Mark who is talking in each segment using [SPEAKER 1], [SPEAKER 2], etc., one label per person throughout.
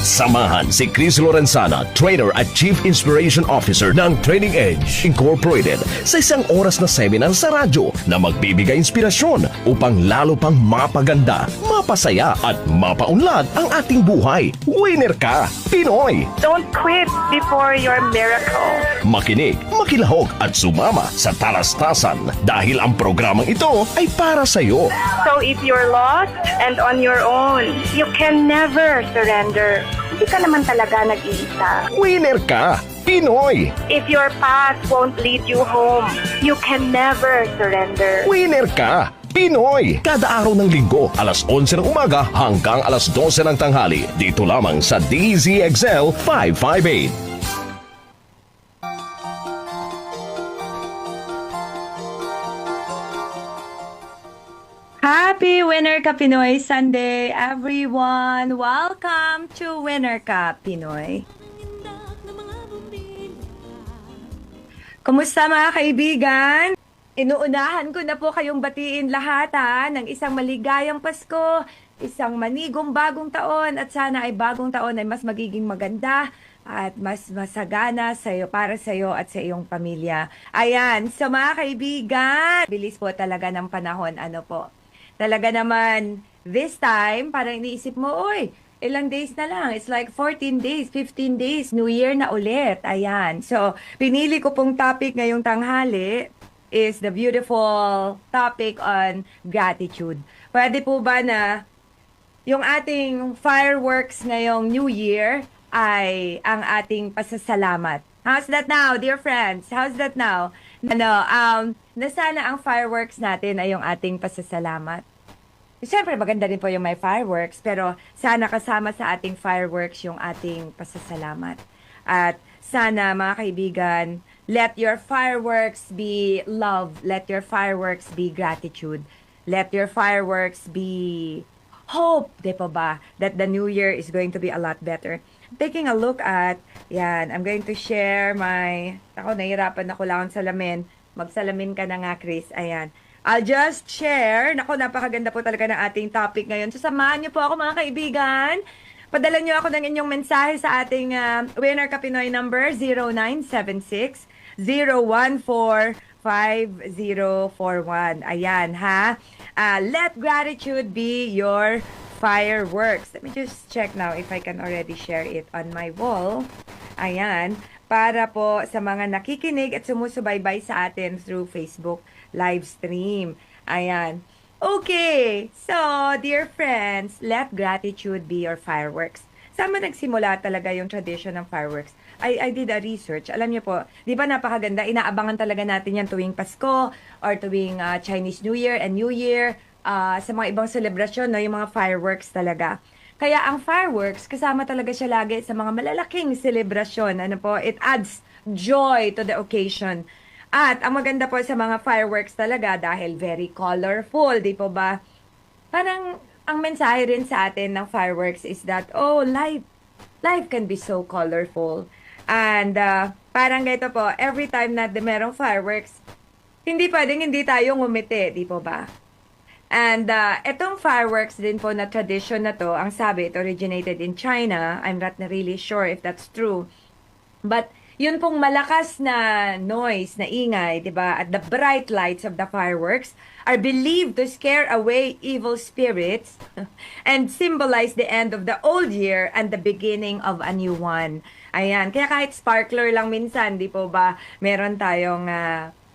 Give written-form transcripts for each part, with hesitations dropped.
[SPEAKER 1] Samahan si Chris Lorenzana, trainer at Chief Inspiration Officer ng Training Edge Incorporated sa isang oras na seminar sa radyo na magbibigay inspirasyon upang lalo pang mapaganda, mapasaya at mapaunlad ang ating buhay. Winner ka, Pinoy!
[SPEAKER 2] Don't quit before your miracle.
[SPEAKER 1] Makinig, makilahok at sumama sa talastasan dahil ang programang ito ay para sa iyo.
[SPEAKER 2] So if you're lost and on your own, you can never surrender. Hindi ka naman talaga nag-iisa.
[SPEAKER 1] Winner ka, Pinoy!
[SPEAKER 2] If your path won't lead you home, you can never surrender.
[SPEAKER 1] Winner ka, Pinoy! Kada araw ng linggo, alas 11 ng umaga hanggang alas 12 ng tanghali. Dito lamang sa DZXL 558.
[SPEAKER 3] Happy Winner Ka Pinoy Sunday, everyone! Welcome to Winner Ka Pinoy. Kumusta mga kaibigan? Inuunahan ko na po kayong batiin lahat ng isang maligayang Pasko, isang manigong bagong taon at sana ay bagong taon ay mas magiging maganda at mas masagana para sa iyo at sa iyong pamilya. Ayan, so mga kaibigan, bilis po talaga ng panahon, Talaga naman, this time, parang iniisip mo, oy, ilang days na lang. It's like 14 days, 15 days, New Year na ulit. Ayan. So, pinili ko pong topic ngayong tanghali is the beautiful topic on gratitude. Pwede po ba na yung ating fireworks ngayong New Year ay ang ating pasasalamat? How's that now, dear friends? How's that now? Na sana ang fireworks natin ay yung ating pasasalamat. Siyempre, maganda rin po yung may fireworks, pero sana kasama sa ating fireworks yung ating pasasalamat. At sana, mga kaibigan, let your fireworks be love. Let your fireworks be gratitude. Let your fireworks be hope, di po ba? That the new year is going to be a lot better. Taking a look at, I'm going to share nahirapan ako lang sa salamin. Magsalamin ka na nga, Chris. Ayan. I'll just share. Napakaganda po talaga ng ating topic ngayon. So, samahan niyo po ako, mga kaibigan. Padala niyo ako ng inyong mensahe sa ating Winner Ka Pinoy number 0976 014 5041. Ayan, ha? Let gratitude be your fireworks. Let me just check now if I can already share it on my wall. Ayan. Para po sa mga nakikinig at sumusubaybay sa atin through Facebook live stream. Ayan. Okay. So, dear friends, let gratitude be your fireworks. Saan ba nagsimula talaga yung tradition ng fireworks? I did a research. Alam niyo po, di ba napakaganda? Inaabangan talaga natin yan tuwing Pasko or tuwing Chinese New Year and New Year. Sa mga ibang selebrasyon, no, yung mga fireworks talaga. Kaya ang fireworks, kasama talaga siya lagi sa mga malalaking selebrasyon. It adds joy to the occasion. At ang maganda po sa mga fireworks talaga dahil very colorful, di po ba? Parang ang mensahe rin sa atin ng fireworks is that, life can be so colorful. And parang ganito po, every time na merong fireworks, hindi pwedeng hindi tayo ngumiti, di po ba? And etong fireworks din po na tradition na to, ang sabi, it originated in China. I'm not really sure if that's true. But yun pong malakas na noise, na ingay, di ba? At the bright lights of the fireworks are believed to scare away evil spirits and symbolize the end of the old year and the beginning of a new one. Ayan. Kaya kahit sparkler lang minsan, di po ba, meron tayong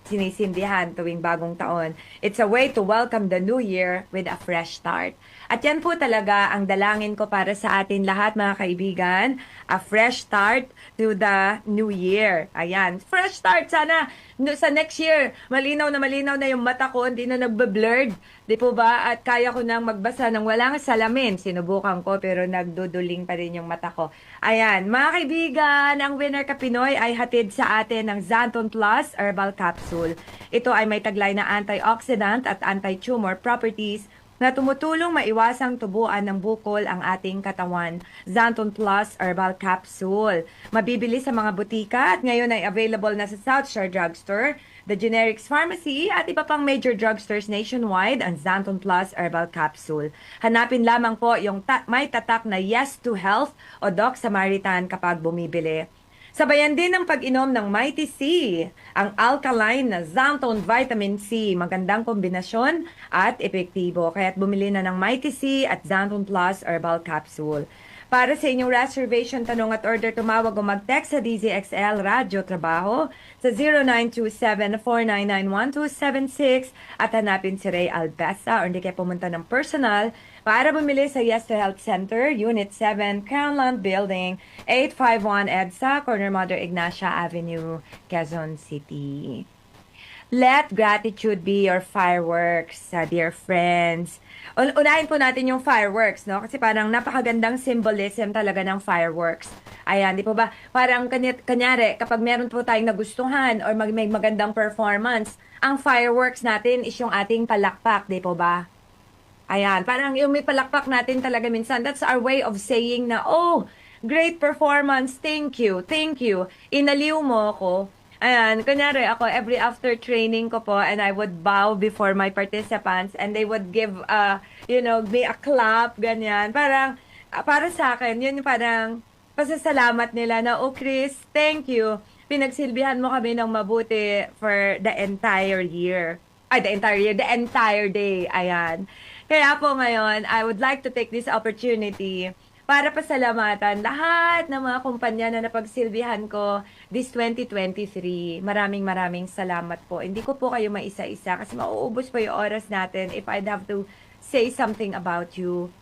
[SPEAKER 3] sinisindihan tuwing bagong taon. It's a way to welcome the new year with a fresh start. At yan po talaga ang dalangin ko para sa atin lahat, mga kaibigan. A fresh start to the new year. Ayan. Fresh start. Sana sa next year, malinaw na yung mata ko, hindi na nagbe-blurred. Di po ba? At kaya ko nang magbasa ng walang salamin. Sinubukan ko pero nagduduling pa rin yung mata ko. Ayan. Mga kaibigan, ang Winner Ka Pinoy ay hatid sa atin ng Xanton Plus Herbal Capsule. Ito ay may taglay na antioxidant at anti-tumor properties na tumutulong maiwasang tubuan ng bukol ang ating katawan. Xanton Plus Herbal Capsule. Mabibili sa mga butika at ngayon ay available na sa South Shore Drugstore, The Generics Pharmacy at iba pang major drugstores nationwide ang Xanton Plus Herbal Capsule. Hanapin lamang po yung may tatak na Yes to Health o Doc Samaritan kapag bumibili. Sabayan din ng pag-inom ng Mighty C, ang alkaline na Xanton Vitamin C, magandang kombinasyon at epektibo. Kaya't bumili na ng Mighty C at Xanton Plus Herbal Capsule. Para sa inyong reservation, tanong at order, tumawag o mag-text sa DZXL Radyo Trabaho sa 0927-499-1276 at hanapin si Ray Albesa o hindi kayo pumunta ng personal para bumili sa Yes to Health Center, Unit 7, Crownland Building, 851 EDSA, corner Mother Ignacia Avenue, Quezon City. Let gratitude be your fireworks, dear friends. Unahin po natin yung fireworks, no? Kasi parang napakagandang symbolism talaga ng fireworks. Ayan, di po ba? Parang kanyari, kapag meron po tayong nagustuhan or may magandang performance, ang fireworks natin is yung ating palakpak, di po ba? Ayan, parang yung may palakpak natin talaga minsan. That's our way of saying na, oh, great performance, thank you, inaliw mo ako. Ayan, kunyari ako, every after training ko po, and I would bow before my participants, and they would give, me a clap, ganyan. Parang, para sa akin, yun yung parang pasasalamat nila na, oh Chris, thank you. Pinagsilbihan mo kami ng mabuti for the entire year. The entire day. Ayan. Kaya po ngayon, I would like to take this opportunity para pasalamatan lahat ng mga kumpanya na napagsilbihan ko this 2023. Maraming salamat po. Hindi ko po kayo maisa-isa kasi mauubos po yung oras natin if I'd have to say something about you.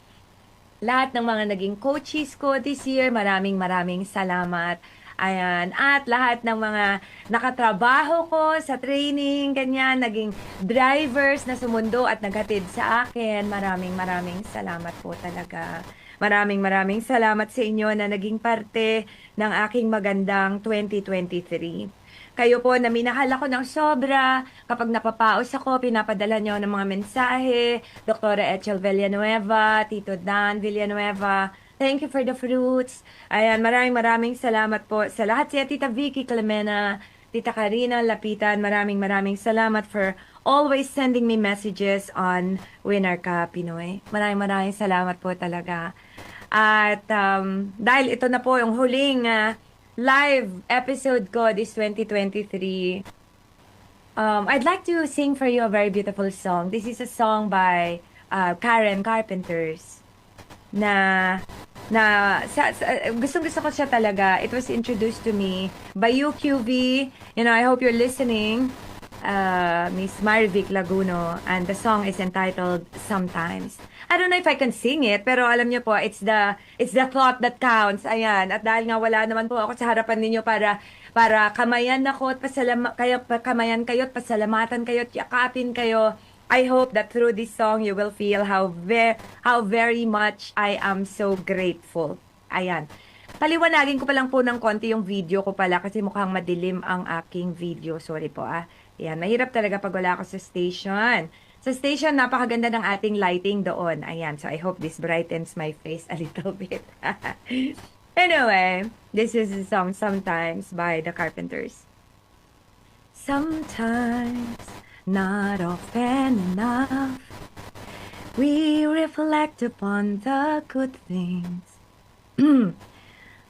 [SPEAKER 3] Lahat ng mga naging coaches ko this year, maraming salamat. Ayan. At lahat ng mga nakatrabaho ko sa training, ganyan, naging drivers na sumundo at naghatid sa akin. Maraming salamat po talaga. Maraming salamat sa inyo na naging parte ng aking magandang 2023. Kayo po na minahal ako ng sobra. Kapag napapaos ako, pinapadala nyo ng mga mensahe. Dr. Echel Villanueva, Tito Dan Villanueva, thank you for the fruits. Ayan, maraming salamat po sa lahat. Si Tita Vicky Clemena, Tita Karina Lapitan, maraming salamat for always sending me messages on Winner Ka Pinoy. Maraming salamat po talaga. At dahil ito na po yung huling live episode ko this 2023, I'd like to sing for you a very beautiful song. This is a song by Karen Carpenters na gustong-gusto ko siya talaga. It was introduced to me by UQV. You know, I hope you're listening, Miss Marivic Laguno, and the song is entitled Sometimes. I don't know if I can sing it, pero alam niyo po, it's the thought that counts. Ayan. At dahil nga wala naman po ako sa harapan ninyo para kamayan ako at kamayan kayo at pasalamatan kayo at yakapin kayo, I hope that through this song you will feel how very much I am so grateful. Ayan. Paliwanagin ko pa lang po ng konti yung video ko pala kasi mukhang madilim ang aking video. Sorry po Ayan, mahirap talaga pag wala ako sa station. Sa station, napakaganda ng ating lighting doon. Ayan, so I hope this brightens my face a little bit. Anyway, this is the song Sometimes by the Carpenters. Sometimes, not often enough, we reflect upon the good things.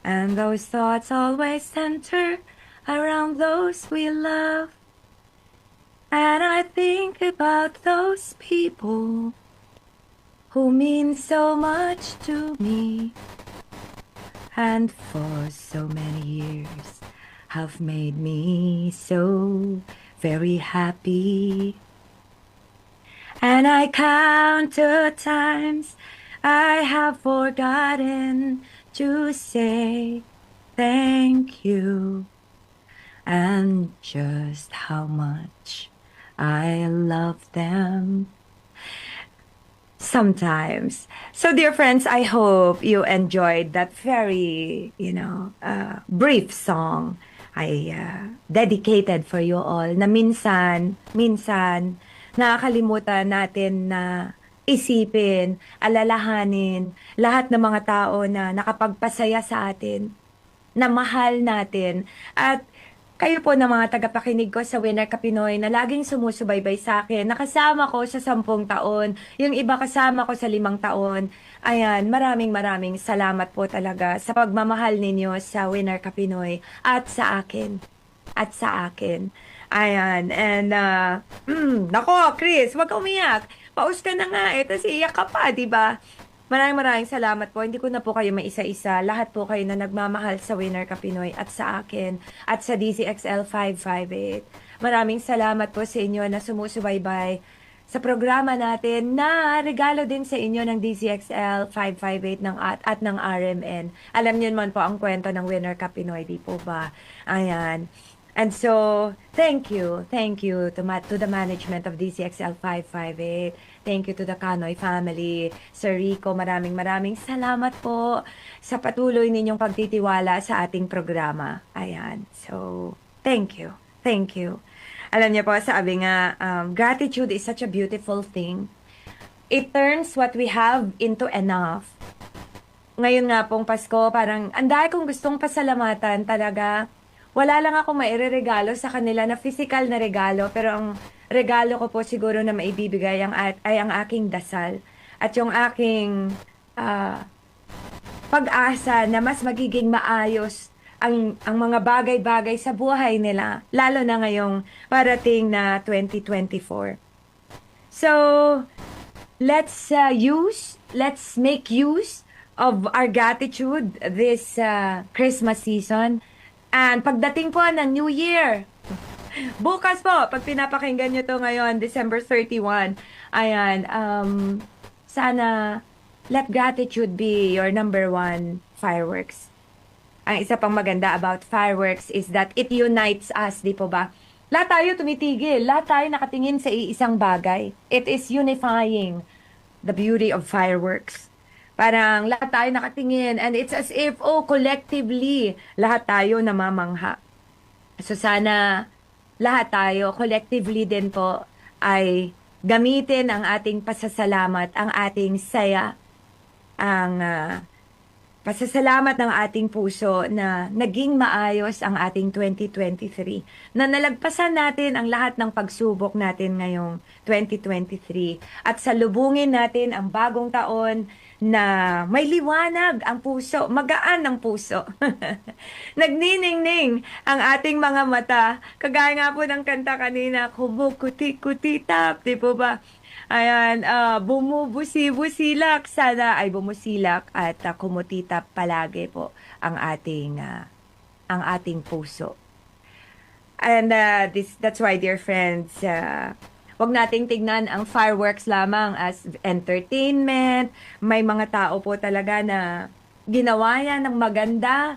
[SPEAKER 3] And those thoughts always center around those we love. And I think about those people who mean so much to me, and for so many years have made me so very happy. And I count the times I have forgotten to say thank you, and just how much I love them sometimes. So, dear friends, I hope you enjoyed that very, brief song I dedicated for you all na minsan, nakakalimutan natin na isipin, alalahanin lahat ng mga tao na nakapagpasaya sa atin, na mahal natin, at kayo po na mga tagapakinig ko sa Winner Ka Pinoy na laging sumusubaybay sa akin. Nakasama ko sa 10 taon. Yung iba kasama ko sa 5 taon. Ayan, maraming salamat po talaga sa pagmamahal ninyo sa Winner Ka Pinoy at sa akin. At sa akin. Ayan, and nako, Chris, wag ka umiyak. Paus ka na nga eh, tapos iiyak ka pa, di ba? Maraming salamat po. Hindi ko na po kayo maisa-isa. Lahat po kayo na nagmamahal sa Winner Ka Pinoy at sa akin at sa DZXL 558. Maraming salamat po sa inyo na sumusubaybay sa programa natin na regalo din sa inyo ng DZXL 558 at ng RMN. Alam niyo naman po ang kwento ng Winner Ka Pinoy, di po ba? Ayan. And so, thank you to the management of DCXL 558. Thank you to the Kanoy family. Sir Rico, maraming salamat po sa patuloy ninyong pagtitiwala sa ating programa. Ayan. So, thank you. Alam niyo po, sabi nga, gratitude is such a beautiful thing. It turns what we have into enough. Ngayon nga pong Pasko, parang anday kong gustong pasalamatan talaga. Wala lang akong maireregalo sa kanila na physical na regalo, pero ang regalo ko po siguro na maibibigay ay ang aking dasal at yung aking pag-asa na mas magiging maayos ang mga bagay-bagay sa buhay nila, lalo na ngayong parating na 2024. So, let's make use of our gratitude this Christmas season. And pagdating po ng New Year, bukas po, pag pinapakinggan nyo to ngayon, December 31, ayan, sana let gratitude be your number one fireworks. Ang isa pang maganda about fireworks is that it unites us, di po ba? Lahat tayo tumitigil, lahat tayo nakatingin sa iisang bagay. It is unifying the beauty of fireworks. Parang lahat tayo nakatingin and it's as if, collectively, lahat tayo namamangha. So sana lahat tayo, collectively din po, ay gamitin ang ating pasasalamat, ang ating saya, ang pasasalamat ng ating puso na naging maayos ang ating 2023. Na nalagpasan natin ang lahat ng pagsubok natin ngayong 2023. At salubungin natin ang bagong taon na may liwanag ang puso, magaan ang puso. Nagniningning ang ating mga mata. Kagaya nga po ng kanta kanina, kumukuti-kutitap, di po ba? Ayan, bumubusi-busilak, sana ay bumusilak at kumutitap palagi po ang ating puso. And that's why, dear friends, wag nating tignan ang fireworks lamang as entertainment. May mga tao po talaga na ginawa yan ng maganda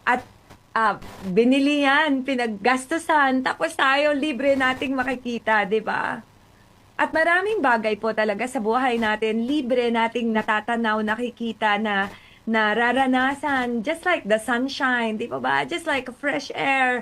[SPEAKER 3] at binili yan, pinaggastusan, tapos tayo libre nating makikita, di ba? At maraming bagay po talaga sa buhay natin, libre nating natatanaw, nakikita na nararanasan, just like the sunshine, di ba ba? Just like fresh air.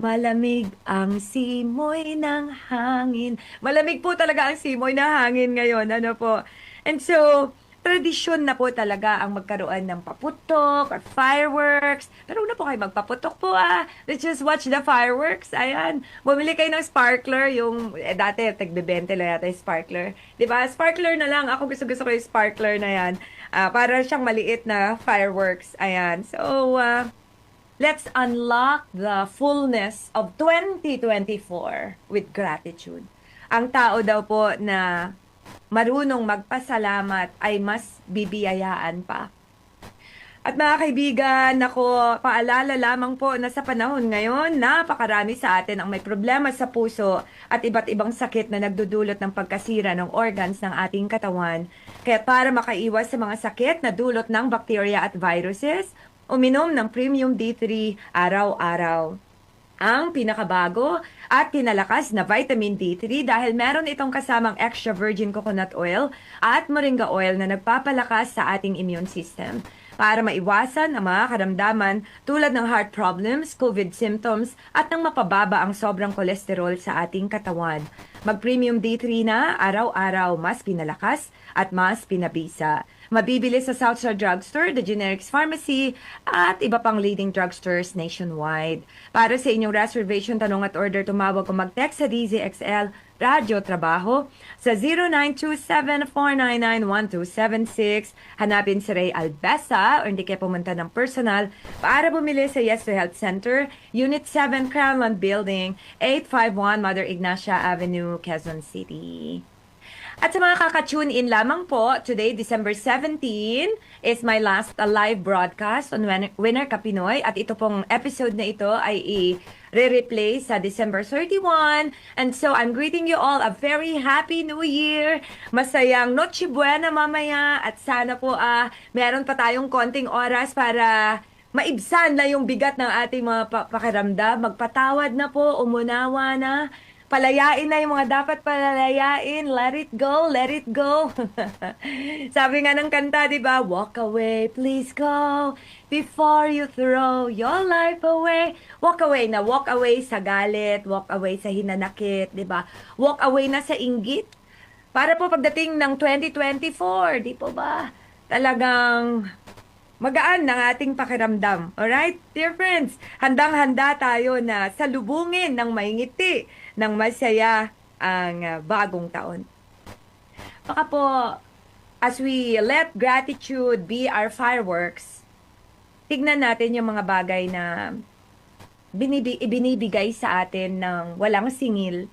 [SPEAKER 3] Malamig ang simoy ng hangin. Malamig po talaga ang simoy ng hangin ngayon. Ano po? And so, tradisyon na po talaga ang magkaroon ng paputok or fireworks. Pero una po kayo magpaputok po Let's just watch the fireworks. Ayan. Bumili kayo ng sparkler. Yung, dati, tagbe-20 lang yata yung sparkler. Diba? Sparkler na lang. Ako gusto ko yung sparkler na yan. Para siyang maliit na fireworks. Ayan. So, let's unlock the fullness of 2024 with gratitude. Ang tao daw po na marunong magpasalamat ay mas bibiyayaan pa. At mga kaibigan, ako, paalala lamang po na sa panahon ngayon, napakarami sa atin ang may problema sa puso at iba't ibang sakit na nagdudulot ng pagkasira ng organs ng ating katawan. Kaya para makaiwas sa mga sakit na dulot ng bacteria at viruses, uminom ng Premium D3 araw-araw. Ang pinakabago at pinalakas na vitamin D3 dahil meron itong kasamang extra virgin coconut oil at moringa oil na nagpapalakas sa ating immune system. para maiwasan ang mga karamdaman tulad ng heart problems, COVID symptoms at nang mapababa ang sobrang kolesterol sa ating katawan. Mag-Premium D3 na, araw-araw mas pinalakas at mas pinabisa. Mabibili sa Southstar Drugstore, The Generics Pharmacy, at iba pang leading drugstores nationwide. Para sa inyong reservation, tanong at order, tumawag o mag-text sa DZXL Radyo Trabaho sa 0927-499-1276. Hanapin si Ray Albesa o hindi kayo pumunta ng personal para bumili sa Yes to Health Center, Unit 7, Crownland Building, 851 Mother Ignacia Avenue, Quezon City. At sa mga kaka-tune in lamang po, today, December 17, is my last live broadcast on Winner Ka Pinoy. At ito pong episode na ito ay i-replay sa December 31. And so, I'm greeting you all a very happy New Year. Masayang Noche Buena mamaya. At sana po meron pa tayong konting oras para maibsan na yung bigat ng ating mga pakiramdam. Magpatawad na po, umunawa na. Palayain na yung mga dapat palayain. Let it go, let it go. Sabi nga ng kanta, di ba? Walk away, please go before you throw your life away. Walk away na, walk away sa galit, walk away sa hinanakit, di ba? Walk away na sa inggit. Para po pagdating ng 2024, di po ba? Talagang magaan ng ating pakiramdam. Alright, dear friends, handang-handa tayo na salubungin ng maingiti, ng masaya ang bagong taon. Baka po, as we let gratitude be our fireworks, tignan natin yung mga bagay na ibinibigay sa atin ng walang singil.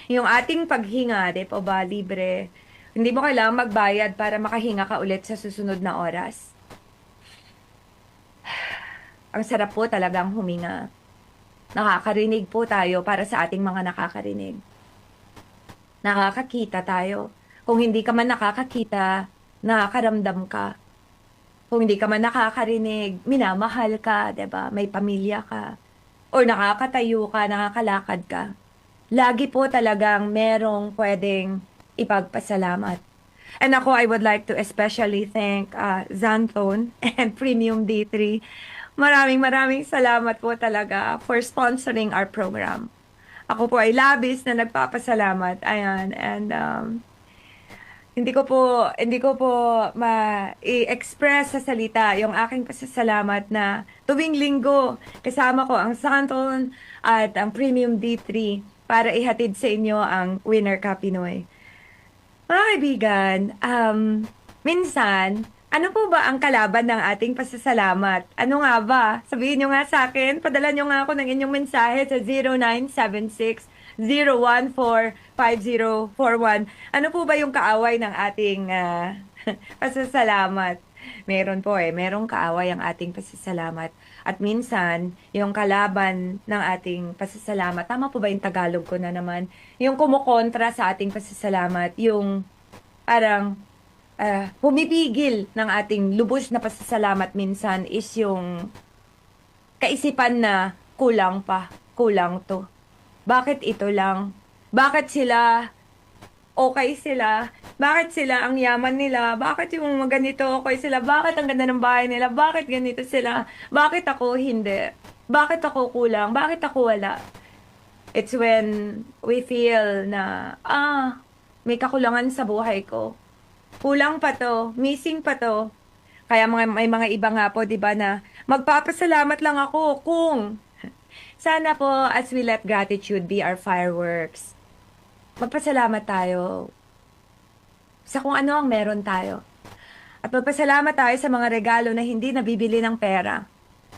[SPEAKER 3] Yung ating paghinga, di po ba, libre. Hindi mo kailangang magbayad para makahinga ka ulit sa susunod na oras. Ang sarap po talagang huminga. Nakakarinig po tayo para sa ating mga nakakarinig. Nakakakita tayo. Kung hindi ka man nakakakita, nakakaramdam ka. Kung hindi ka man nakakarinig, minamahal ka, 'di ba? May pamilya ka. O nakakatayo ka, nakakalakad ka. Lagi po talagang merong pwedeng ipagpasalamat. And ako, I would like to especially thank Zanton and Premium D3. Maraming salamat po talaga for sponsoring our program. Ako po ay labis na nagpapasalamat. Ayan, and hindi ko po ma-i-express sa salita yung aking pasasalamat na tuwing linggo kasama ko ang Santon at ang Premium D3 para ihatid sa inyo ang Winner Ka Pinoy. Mga kaibigan, minsan, ano po ba ang kalaban ng ating pasasalamat? Ano nga ba? Sabihin nyo nga sa akin. Padala nyo nga ako ng inyong mensahe sa 0976-014-5041. Ano po ba yung kaaway ng ating pasasalamat? Meron po merong kaaway ang ating pasasalamat. At minsan, yung kalaban ng ating pasasalamat, tama po ba yung Tagalog ko na naman? Yung kumukontra sa ating pasasalamat, yung parang humipigil ng ating lubos na pasasalamat minsan is yung kaisipan na kulang pa, kulang to. Bakit ito lang? Bakit sila okay sila? Bakit sila ang yaman nila? Bakit yung mga ganito okay sila? Bakit ang ganda ng bahay nila? Bakit ganito sila? Bakit ako hindi? Bakit ako kulang? Bakit ako wala? It's when we feel na, may kakulangan sa buhay ko. Kulang pa to, missing pa to. Kaya may mga iba nga po, 'di ba, na magpapasalamat lang ako kung sana po as we let gratitude be our fireworks. Magpasalamat tayo sa kung ano ang meron tayo. At magpasalamat tayo sa mga regalo na hindi nabibili ng pera.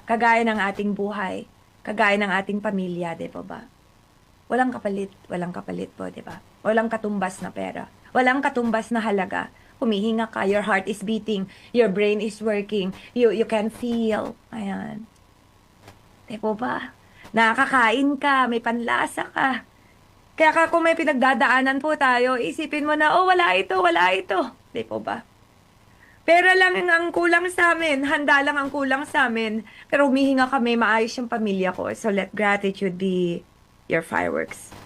[SPEAKER 3] Kagaya ng ating buhay, kagaya ng ating pamilya, 'di ba? Walang kapalit po, 'di ba? Walang katumbas na pera. Walang katumbas na halaga. Humihinga ka, your heart is beating, your brain is working, you can feel. Ayan. Diba ba? Nakakain ka, may panlasa ka. Kaya kung may pinagdadaanan po tayo, isipin mo na, wala ito. Diba ba? Pera lang ang kulang sa amin, handa lang ang kulang sa amin, pero humihinga kami, maayos yung pamilya ko. So let gratitude be your fireworks.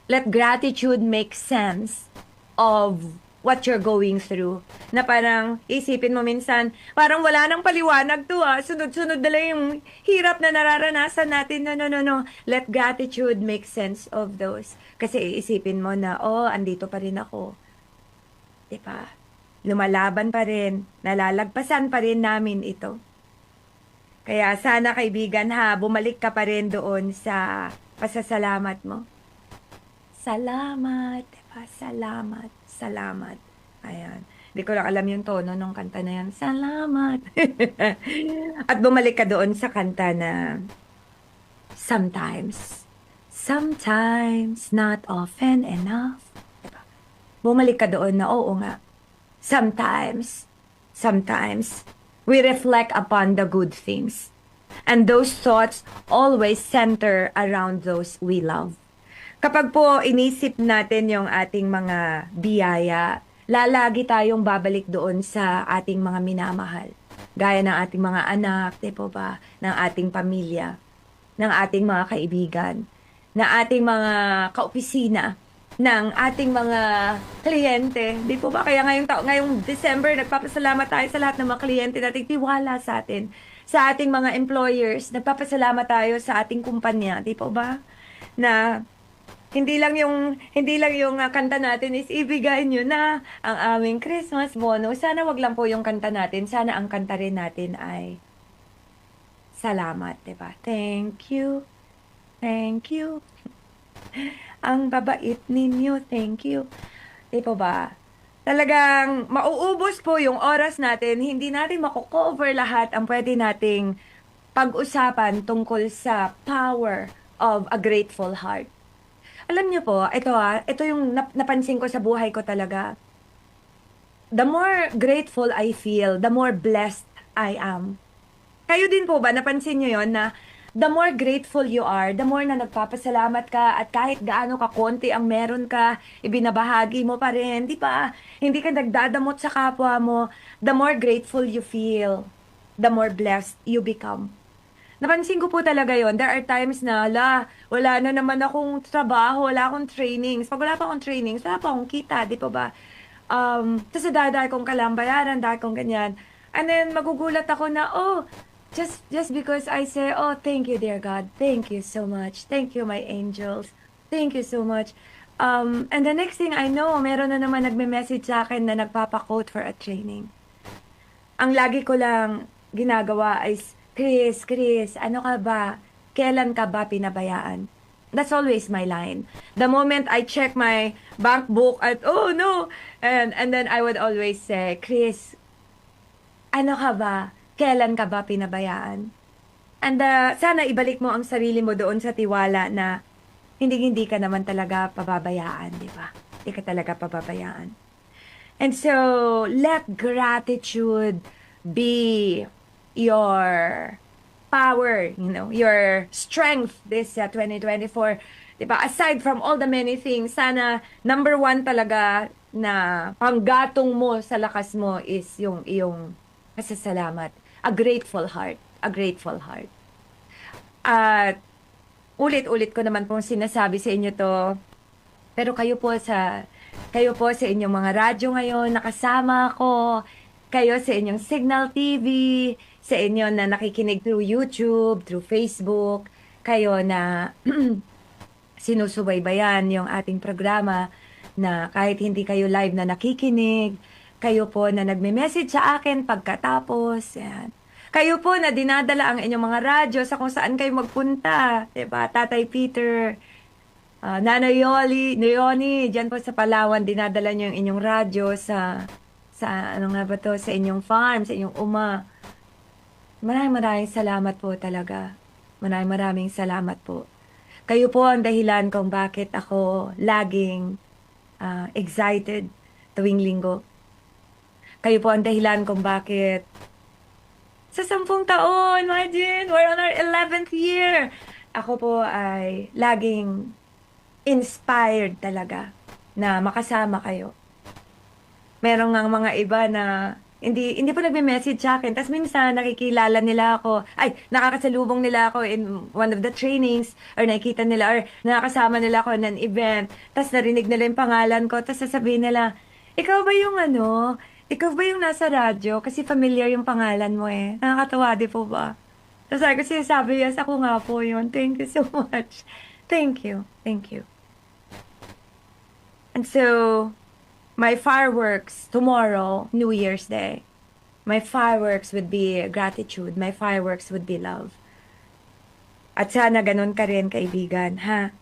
[SPEAKER 3] Let gratitude make sense of what you're going through. Na parang isipin mo minsan, parang wala nang paliwanag to Sunod-sunod na lang yung hirap na nararanasan natin. No. Let gratitude make sense of those. Kasi isipin mo na, andito pa rin ako. Diba? Lumalaban pa rin. Nalalagpasan pa rin namin ito. Kaya sana kaibigan bumalik ka pa rin doon sa pasasalamat mo. Salamat, diba? Salamat. Ayan. Hindi ko lang alam yung tono ng kanta na yan. Salamat. At bumalik ka doon sa kanta na sometimes, not often enough. Diba? Bumalik ka doon na oo nga. Sometimes, we reflect upon the good things. And those thoughts always center around those we love. Kapag po inisip natin yung ating mga biyaya, lalagi tayong babalik doon sa ating mga minamahal. Gaya ng ating mga anak, di po ba? Ng ating pamilya, ng ating mga kaibigan, ng ating mga kaopisina, ng ating mga kliyente. Di po ba? Kaya ngayong December, nagpapasalamat tayo sa lahat ng mga kliyente nating tiwala sa atin. Sa ating mga employers, nagpapasalamat tayo sa ating kumpanya. Di po ba? Na hindi lang yung kanta natin is ibigay nyo na ang aming Christmas bonus. Sana wag lang po yung kanta natin. Sana ang kanta rin natin ay salamat, diba? Thank you. Ang babait ninyo. Thank you. Di po ba? Talagang mauubos po yung oras natin. Hindi natin mako-cover lahat ang pwede nating pag-usapan tungkol sa power of a grateful heart. Alam niyo po, ito yung napansin ko sa buhay ko talaga. The more grateful I feel, the more blessed I am. Kayo din po ba, napansin niyo yon na the more grateful you are, the more na nagpapasalamat ka at kahit gaano ka konti ang meron ka, ibinabahagi mo pa rin, di ba? Hindi ka nagdadamot sa kapwa mo, the more grateful you feel, the more blessed you become. Napansin ko po talaga yon. There are times na, wala na naman akong trabaho, wala akong trainings. Pag wala pa akong trainings, wala pa akong kita, di pa ba? Tapos dahil kong kalambayaran, dahil kong ganyan. And then, magugulat ako na, just because I say, thank you, dear God. Thank you so much. Thank you, my angels. Thank you so much. And the next thing I know, meron na naman nagme-message sa akin na nagpapa-quote for a training. Ang lagi ko lang ginagawa is, Chris, ano ka ba? Kailan ka ba pinabayaan? That's always my line. The moment I check my bank book at, no! And then I would always say, Chris, ano ka ba? Kailan ka ba pinabayaan? And sana ibalik mo ang sarili mo doon sa tiwala na hindi ka naman talaga pababayaan, di ba? Hindi ka talaga pababayaan. And so, let gratitude be your power, your strength this 2024. Diba? Aside from all the many things, sana number one talaga na panggatong mo sa lakas mo is yung iyong pasasalamat. A grateful heart. At ulit-ulit ko naman pong sinasabi sa inyo to, pero kayo po sa inyong mga radyo ngayon, nakasama ko, kayo sa inyong Signal TV, sa inyo na nakikinig through YouTube, through Facebook, kayo na sinusubaybayan yung ating programa na kahit hindi kayo live na nakikinig, kayo po na nagme-message sa akin pagkatapos, yan. Kayo po na dinadala ang inyong mga radyo sa kung saan kayo magpunta, diba? Tatay Peter, Nanay Leonie, dyan po sa Palawan, dinadala nyo yung inyong radyo sa sa inyong farm, sa inyong uma. Maraming salamat po talaga. Maraming salamat po. Kayo po ang dahilan kung bakit ako laging excited tuwing linggo. Kayo po ang dahilan kung bakit sa 10 taon, imagine, we're on our 11th year. Ako po ay laging inspired talaga na makasama kayo. Meron nga mga iba na hindi po nagme-message sa akin. Tapos minsan nakikilala nila ako, nakakasalubong nila ako in one of the trainings, or nakikita nila, or nakakasama nila ako in an event. Tapos narinig nila yung pangalan ko, tapos sasabihin nila, Ikaw ba yung ikaw ba yung nasa radyo? Kasi familiar yung pangalan mo eh. Nakakatawa, di po ba? Tapos sabi ko sinasabi, yes, ako nga po yun. Thank you so much. Thank you. Thank you. And so, my fireworks tomorrow, New Year's Day. My fireworks would be gratitude. My fireworks would be love. At sana ganun ka rin, kaibigan, ha?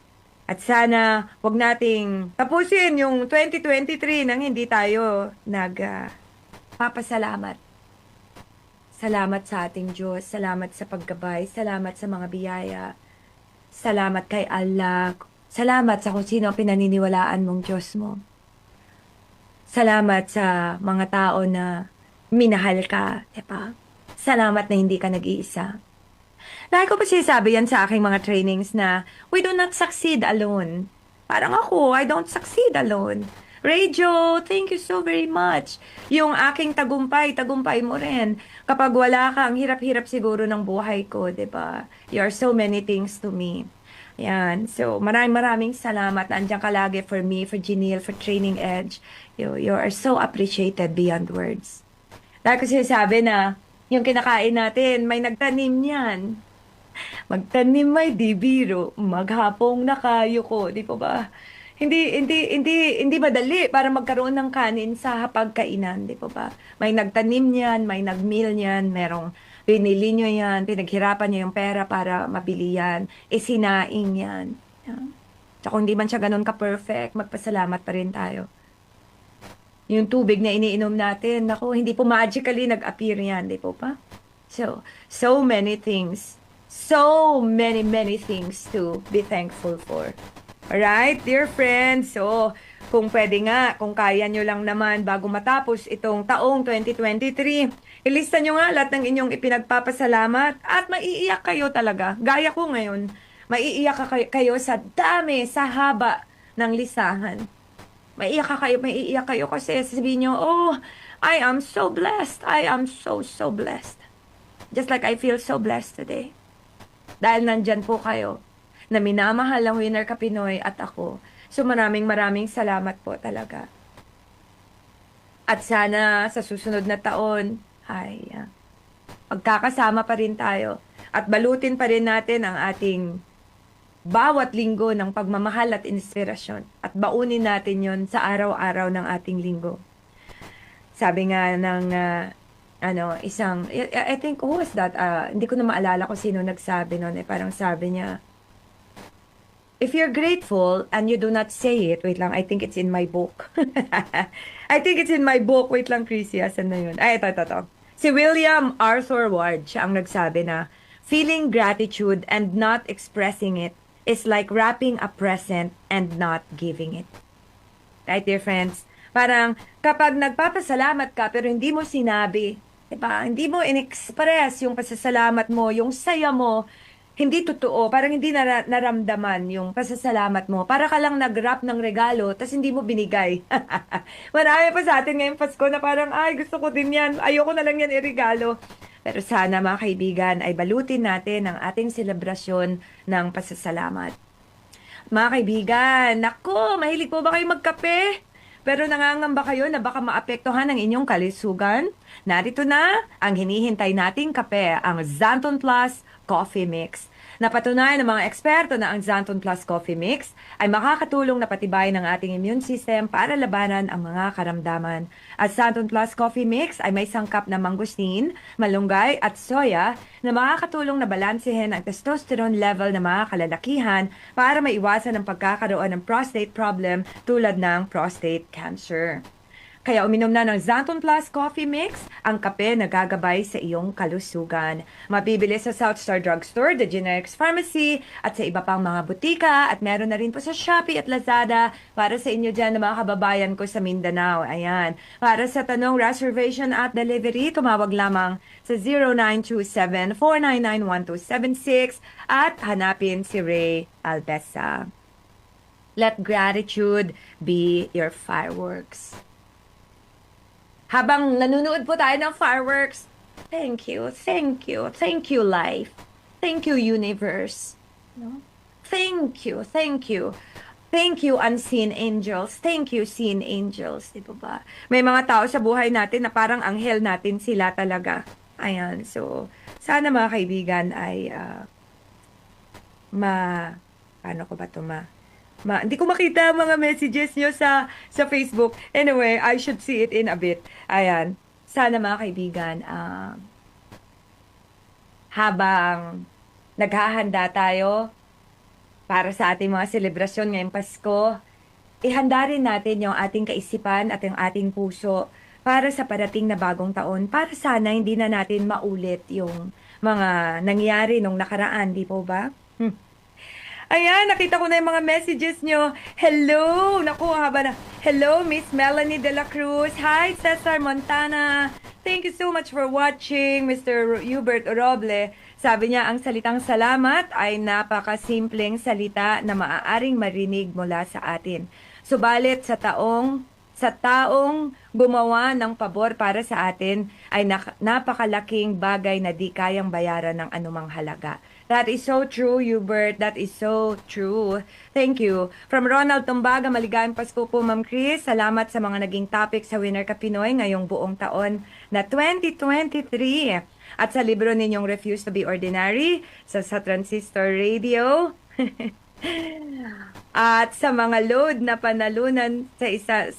[SPEAKER 3] At sana wag nating tapusin yung 2023 nang hindi tayo papasalamat. Salamat sa ating Diyos, salamat sa paggabay, salamat sa mga biyaya, salamat kay Allah, salamat sa kung sino ang pinaniniwalaan mong Diyos mo. Salamat sa mga tao na minahal ka, diba? Salamat na hindi ka nag-iisa. Lagi ko pa sinasabi yan sa aking mga trainings na we do not succeed alone. Parang ako, I don't succeed alone. Radio, thank you so very much. Yung aking tagumpay mo rin. Kapag wala ka, ang hirap-hirap siguro ng buhay ko, diba? You are so many things to me. Yan. So, maraming salamat. Andiyan ka lagi for me, for Janelle, for Training Edge. You are so appreciated beyond words. Lagi ko sinasabi na yung kinakain natin, may nagtanim yan. Magtanim may di biro, maghapong nakayuko, di po ba? Hindi madali para magkaroon ng kanin sa hapagkainan, di po ba? May nagtanim niyan, may nagmeal niyan, merong binili nyo yan, pinaghirapan nyo yung pera para mabili yan, sinaing yan. Tsaka hindi man siya ganun ka-perfect, magpasalamat pa rin tayo. Yung tubig na iniinom natin, naku, hindi po magically nag-appear yan, di po ba? So many things. So many things to be thankful for. Alright, dear friends. So, kung pwede nga, kung kaya nyo lang naman bago matapos itong taong 2023, ilista nyo nga lahat ng inyong ipinagpapasalamat at maiiyak kayo talaga. Gaya ko ngayon, maiiyak kayo sa dami, sa haba ng listahan. Maiiyak kayo kasi sabihin nyo, oh, I am so blessed. I am so blessed. Just like I feel so blessed today. Dahil nandyan po kayo na minamahal ang Winner Ka Pinoy at ako. So maraming salamat po talaga. At sana sa susunod na taon, magkakasama pa rin tayo at balutin pa rin natin ang ating bawat linggo ng pagmamahal at inspirasyon at baunin natin yon sa araw-araw ng ating linggo. Sabi nga ng I think, who was that? Hindi ko na maalala kung sino nagsabi nun. Parang sabi niya, if you're grateful and you do not say it, wait lang, I think it's in my book. I think it's in my book. Wait lang, Chrissy, asan na yun? Ito. Si William Arthur Ward, siya ang nagsabi na, feeling gratitude and not expressing it is like wrapping a present and not giving it. Right, dear friends? Parang kapag nagpapasalamat ka pero hindi mo sinabi, diba? Hindi mo in-express yung pasasalamat mo, yung saya mo, hindi totoo, parang hindi naramdaman yung pasasalamat mo. Para ka lang nag-wrap ng regalo, tas hindi mo binigay. Marami pa sa atin ngayong Pasko na parang, ay, gusto ko din yan, ayoko na lang yan i-regalo. Pero sana mga kaibigan ay balutin natin ang ating selebrasyon ng pasasalamat. Mga kaibigan, naku, mahilig po ba kayo magkape? Pero nangangamba kayo na baka maapektuhan ang inyong kalusugan? Narito na ang hinihintay nating kape, ang Xanton Plus Coffee Mix. Napatunayan ng mga eksperto na ang Xanton Plus Coffee Mix ay makakatulong na patibayin ang ating immune system para labanan ang mga karamdaman. At Xanton Plus Coffee Mix ay may sangkap na mangustin, malunggay at soya na makakatulong na balansehin ang testosterone level ng mga kalalakihan para maiwasan ang pagkakaroon ng prostate problem tulad ng prostate cancer. Kaya uminom na ng Xanton Plus Coffee Mix, ang kape na gagabay sa iyong kalusugan. Mabibili sa South Star Drugstore, The Generics Pharmacy, at sa iba pang mga butika. At meron na rin po sa Shopee at Lazada para sa inyo dyan na mga kababayan ko sa Mindanao. Ayan. Para sa tanong, reservation at delivery, tumawag lamang sa 0927-499-1276 at hanapin si Ray Albesa. Let gratitude be your fireworks. Habang nanonood po tayo ng fireworks, thank you life. Thank you universe. No? Thank you. Thank you, unseen angels. Thank you, seen angels. Di ba ba? May mga tao sa buhay natin na parang anghel natin sila talaga. Ayan. So, sana mga kaibigan ay paano ko ba ito hindi ko makita ang mga messages nyo sa Facebook. Anyway, I should see it in a bit. Ayan. Sana mga kaibigan, habang naghahanda tayo para sa ating mga selebrasyon ngayong Pasko, ihanda rin natin yung ating kaisipan at yung ating puso para sa parating na bagong taon, para sana hindi na natin maulit yung mga nangyari nung nakaraan, di po ba? Ayan, nakita ko na yung mga messages nyo. Hello! Naku, haba na. Hello, Miss Melanie De La Cruz. Hi, Cesar Montana. Thank you so much for watching, Mr. Hubert Roble. Sabi niya, ang salitang salamat ay napakasimpleng salita na maaaring marinig mula sa atin. Subalit sa taong gumawa ng pabor para sa atin ay napakalaking bagay na di kayang bayaran ng anumang halaga. That is so true, Hubert. That is so true. Thank you. From Ronald Tumbaga, maligayang Pasko po, Ma'am Chris. Salamat sa mga naging topic sa Winner Ka Pinoy ngayong buong taon na 2023. At sa libro ninyong Refuse to be Ordinary, sa Transistor Radio. At sa mga load na panalunan sa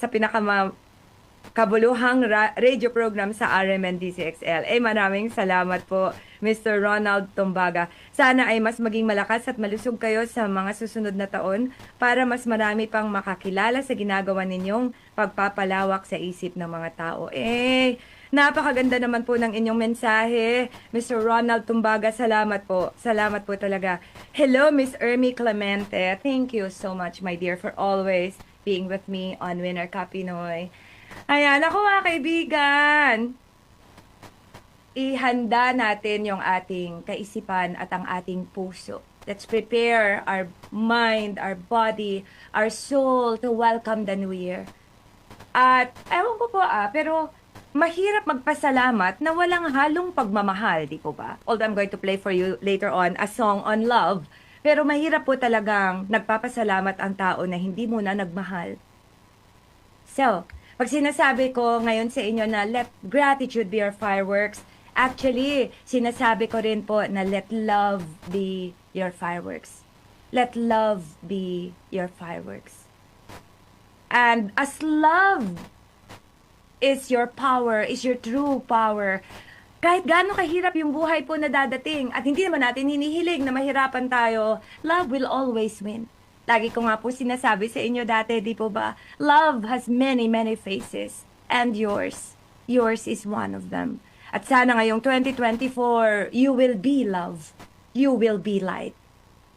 [SPEAKER 3] kabuluhang radio program sa RMN DCXL. Maraming salamat po, Mr. Ronald Tumbaga. Sana ay mas maging malakas at malusog kayo sa mga susunod na taon para mas marami pang makakilala sa ginagawa ninyong pagpapalawak sa isip ng mga tao. Napakaganda naman po ng inyong mensahe, Mr. Ronald Tumbaga. Salamat po. Salamat po talaga. Hello, Miss Ermi Clemente. Thank you so much, my dear, for always being with me on Winner Ka Pinoy. Ayan, ako mga kaibigan. Ihanda natin yung ating kaisipan at ang ating puso. Let's prepare our mind, our body, our soul to welcome the new year. At ewan ko po pero mahirap magpasalamat na walang halong pagmamahal, di po ba? Although I'm going to play for you later on a song on love. Pero mahirap po talagang nagpapasalamat ang tao na hindi muna nagmahal. So, pag sinasabi ko ngayon sa inyo na let gratitude be your fireworks, actually, sinasabi ko rin po na let love be your fireworks. Let love be your fireworks. And as love is your power, is your true power, kahit gaano kahirap yung buhay po na dadating at hindi naman natin hinihiling na mahirapan tayo, love will always win. Lagi ko nga po sinasabi sa inyo dati, di po ba? Love has many, many faces. And yours is one of them. At sana ngayong 2024, you will be love. You will be light.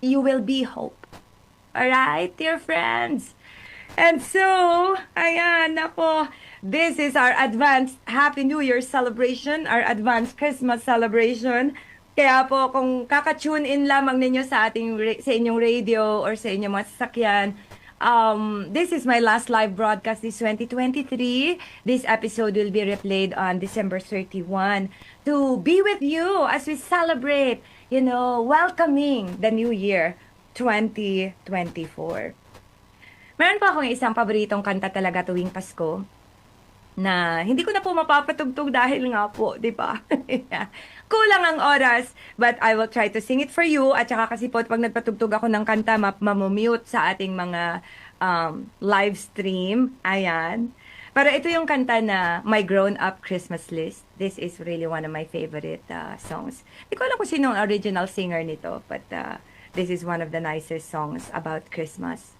[SPEAKER 3] You will be hope. Alright, dear friends? And so, ayan, ako, this is our advanced Happy New Year celebration, our advanced Christmas celebration. Kaya po, kung kaka-tune in lamang ninyo sa inyong radio or sa inyong mga sasakyan, this is my last live broadcast this 2023. This episode will be replayed on December 31 to be with you as we celebrate, welcoming the new year, 2024. Meron pa akong isang paboritong kanta talaga tuwing Pasko na hindi ko na po mapapatugtog dahil nga po, di ba? Kulang ang oras, but I will try to sing it for you. At saka kasi po, pag nagpatugtog ako ng kanta, mamumute sa ating mga live stream. Ayan. Pero ito yung kanta na My Grown Up Christmas List. This is really one of my favorite songs. Hindi ko alam kung sino ang original singer nito, but this is one of the nicest songs about Christmas.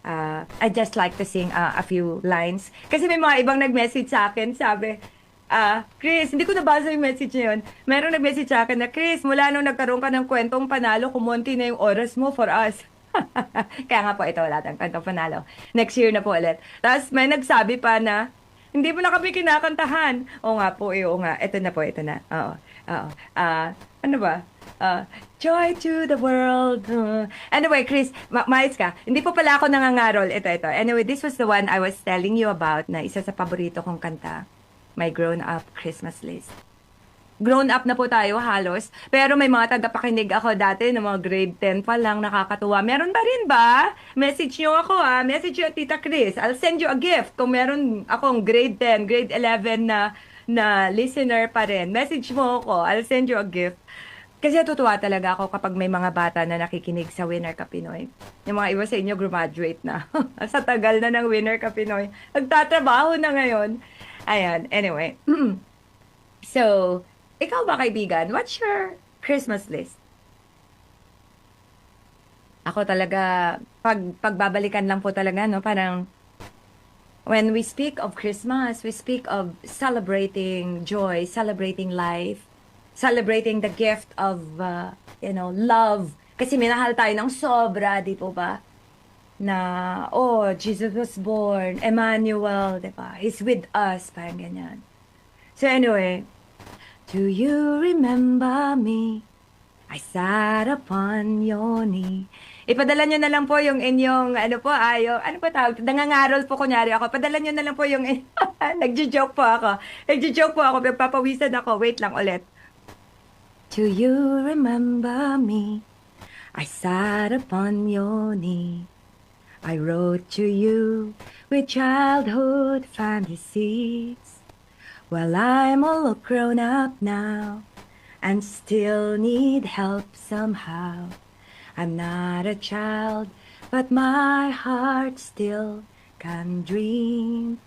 [SPEAKER 3] I just like to sing a few lines. Kasi may mga ibang nag-message sa akin, sabi, Chris, hindi ko nabasa yung message na yun. Merong nag-message sa akin na, Chris, mula nung nagkaroon ka ng kwentong panalo, kumonti na yung oras mo for us. Kaya nga po, ito wala tayong kwentong panalo. Next year na po ulit. Tapos may nagsabi pa na, hindi mo na kami kinakantahan. Oo nga po, oo nga. Ito na po, ito na. Oo. Ano ba? Joy to the world. Anyway, Chris, maayos ka. Hindi po pala ako nangangarol. Ito. Anyway, this was the one I was telling you about na isa sa paborito kong kanta. My Grown Up Christmas List. grown up na po tayo halos. Pero may mga tagapakinig ako dati ng mga grade 10 pa lang, nakakatuwa. Meron pa rin ba? Message nyo ako message nyo Tita Chris. I'll send you a gift kung meron akong grade 10, grade 11 na listener pa rin. Message mo ako, I'll send you a gift. Kasi natutuwa talaga ako kapag may mga bata na nakikinig sa Winner Ka Pinoy. Yung mga iba sa inyo graduate na. Sa tagal na ng Winner Ka Pinoy. Nagtatrabaho na ngayon. Ayan, anyway. So, ikaw ba kaibigan, what's your Christmas list? Ako talaga, pagbabalikan lang po talaga, no? Parang, when we speak of Christmas, we speak of celebrating joy, celebrating life, celebrating the gift of, love. Kasi minahal tayo ng sobra, di po ba? Na, Jesus was born, Emmanuel, di ba? He's with us, parang ganyan. So anyway, do you remember me? I sat upon your knee. Ipadala nyo na lang po yung inyong, ano po tawag? Nangangarol po kunyari ako. Padala nyo na lang po yung, nagjo-joke po ako. Nagpapawisan ako. Wait lang ulit. Do you remember me? I sat upon your knee. I wrote to you with childhood fantasies. Well, I'm all grown up now and still need help somehow. I'm not a child, but my heart still can dream.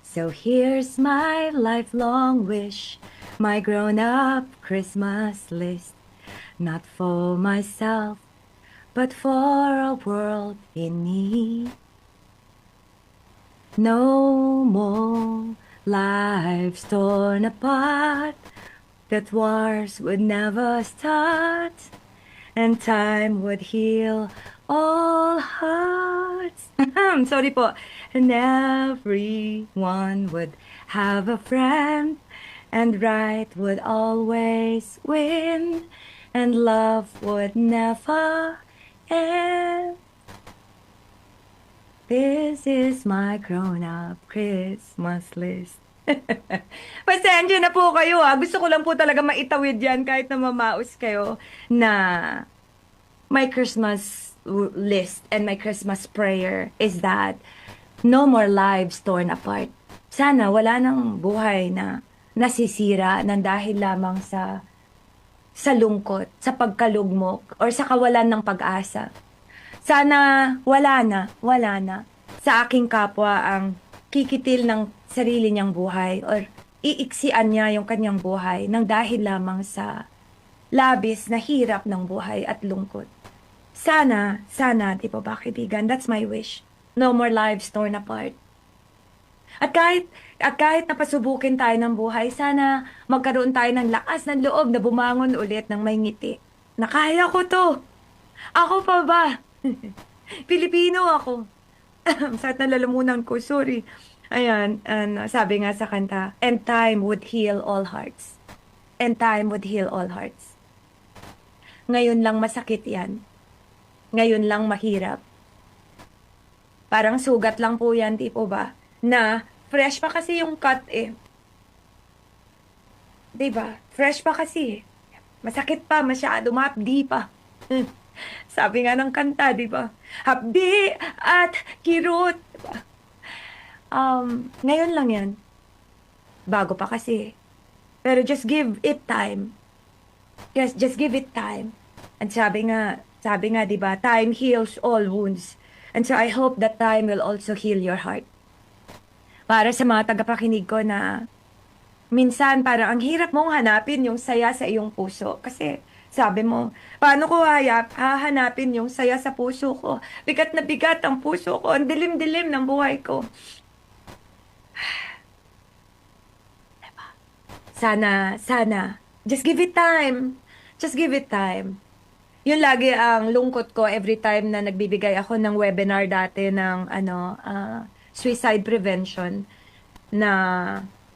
[SPEAKER 3] So here's my lifelong wish, my grown-up Christmas list. Not for myself, but for a world in need. No more lives torn apart, that wars would never start, and time would heal all hearts. Sorry po. And everyone would have a friend, and right would always win, and love would never end. This is my grown-up Christmas list. Pasensya na po kayo Gusto ko lang po talaga maitawid yan kahit na mamaos kayo na my Christmas list and my Christmas prayer is that no more lives torn apart. Sana wala nang buhay na nasisira ng dahil lamang sa lungkot, sa pagkalugmok, or sa kawalan ng pag-asa. Sana wala na sa aking kapwa ang kikitil ng sarili niyang buhay or iiksian niya yung kanyang buhay nang dahil lamang sa labis na hirap ng buhay at lungkot. Sana, di ba ba kaibigan? That's my wish. No more lives torn apart. At kahit napasubukin tayo ng buhay, sana magkaroon tayo ng lakas ng loob na bumangon ulit ng may ngiti. Na kaya ko to. Ako pa ba? Pilipino ako. Sakit na lalamunan ko, sorry. Ayan, sabi nga sa kanta, and time would heal all hearts. And time would heal all hearts. Ngayon lang masakit yan. Ngayon lang mahirap. Parang sugat lang po yan, tipo ba? Na fresh pa kasi yung cut Diba? Fresh pa kasi. Masakit pa, masyado, mahapdi pa. Sabi nga ng kanta, diba? Hapdi at kirot. Diba? Ngayon lang yan. Bago pa kasi. Pero just give it time. Just give it time. And sabi nga, diba, time heals all wounds. And so I hope that time will also heal your heart. Para sa mga tagapakinig ko na minsan parang ang hirap mong hanapin yung saya sa iyong puso. Kasi sabi mo, paano ko hahanapin yung saya sa puso ko? Bigat na bigat ang puso ko. Ang dilim-dilim ng buhay ko. Diba? Sana. Just give it time. Just give it time. Yun lagi ang lungkot ko every time na nagbibigay ako ng webinar dati ng suicide prevention, na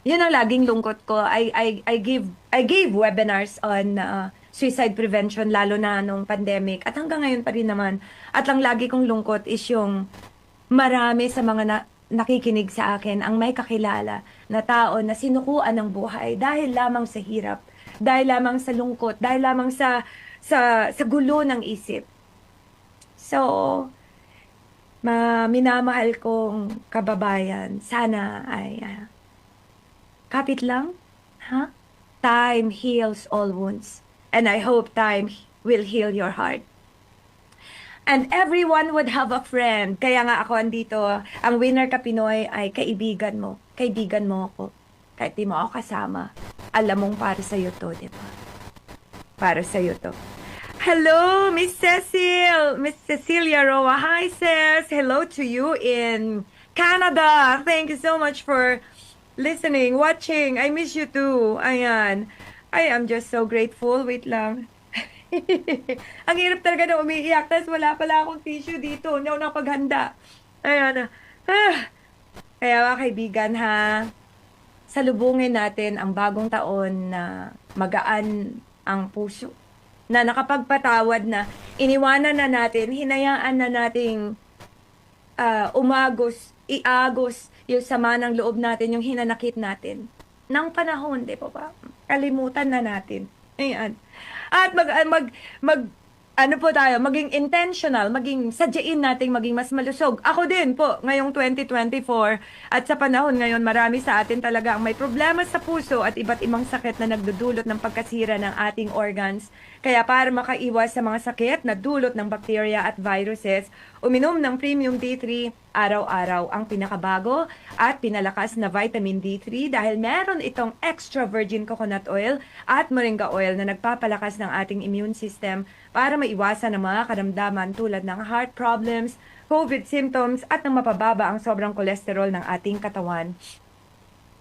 [SPEAKER 3] yun ang laging lungkot ko. I gave webinars on suicide prevention, lalo na nung pandemic, at hanggang ngayon pa rin naman. At ang lagi kong lungkot is yung marami sa mga nakikinig sa akin ang may kakilala na tao na sinukuan ng buhay dahil lamang sa hirap dahil lamang sa lungkot, dahil lamang sa gulo ng isip. So, minamahal kong kababayan, sana ay kapit lang, ha? Time heals all wounds, and I hope time will heal your heart. And everyone would have a friend. Kaya nga ako andito, ang Winner Ka Pinoy ay kaibigan mo. Kaibigan mo ako. Kahit di mo ako kasama, alam mong para sa'yo to, di ba? Para sa'yo to. Hello, Miss Cecil! Miss Cecilia Roa. Hi, sis! Hello to you in Canada. Thank you so much for listening, watching. I miss you too. Ayan. I am just so grateful. Wait lang. Ang hirap talaga na umiiyak. Tapos wala pala akong tissue dito. Hindi ako nakapaghanda. Ayan. Kaya mga kaibigan ha, salubungin natin ang bagong taon na magaan ang puso. Na nakapagpatawad na, iniwanan na natin, hinayaan na nating iagos yung sama ng loob natin, yung hinanakit natin. Nang panahon, di ba? Kalimutan na natin. Ayan. At maging intentional, maging sadyain nating maging mas malusog. Ako din po, ngayong 2024, at sa panahon ngayon, marami sa atin talaga ang may problema sa puso at iba't ibang sakit na nagdudulot ng pagkasira ng ating organs. Kaya para makaiwas sa mga sakit na dulot ng bacteria at viruses, uminom ng Premium D3 araw-araw, ang pinakabago at pinalakas na vitamin D3 dahil meron itong extra virgin coconut oil at moringa oil na nagpapalakas ng ating immune system para maiwasan ang mga karamdaman tulad ng heart problems, COVID symptoms at ng mapababa ang sobrang kolesterol ng ating katawan.